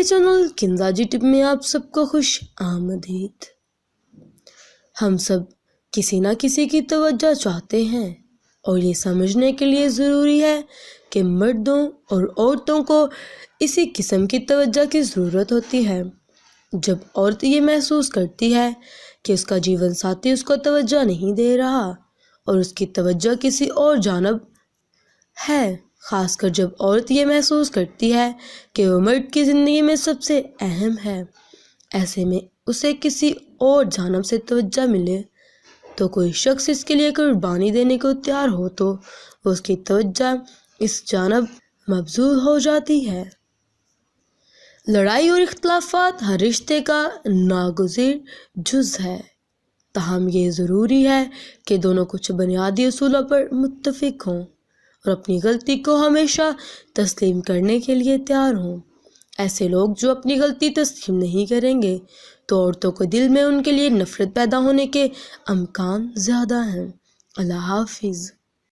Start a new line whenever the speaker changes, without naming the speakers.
Channel Kinza ٹپ میں آپ سب کو خوش آمدید۔ ہم سب کسی نہ کسی کی توجہ چاہتے ہیں اور یہ سمجھنے کے لیے ضروری ہے کہ مردوں اور عورتوں کو اسی قسم کی توجہ کی ضرورت ہوتی ہے۔ جب عورت یہ محسوس کرتی ہے کہ اس کا جیون ساتھی اس کو توجہ نہیں دے رہا اور اس کی توجہ کسی اور جانب ہے، خاص کر جب عورت یہ محسوس کرتی ہے کہ وہ مرد کی زندگی میں سب سے اہم ہے، ایسے میں اسے کسی اور جانب سے توجہ ملے تو کوئی شخص اس کے لیے قربانی دینے کو تیار ہو تو اس کی توجہ اس جانب مبذول ہو جاتی ہے۔ لڑائی اور اختلافات ہر رشتے کا ناگزیر جز ہے، تاہم یہ ضروری ہے کہ دونوں کچھ بنیادی اصولوں پر متفق ہوں اور اپنی غلطی کو ہمیشہ تسلیم کرنے کے لیے تیار ہوں۔ ایسے لوگ جو اپنی غلطی تسلیم نہیں کریں گے تو عورتوں کو دل میں ان کے لیے نفرت پیدا ہونے کے امکان زیادہ ہیں۔ اللہ حافظ۔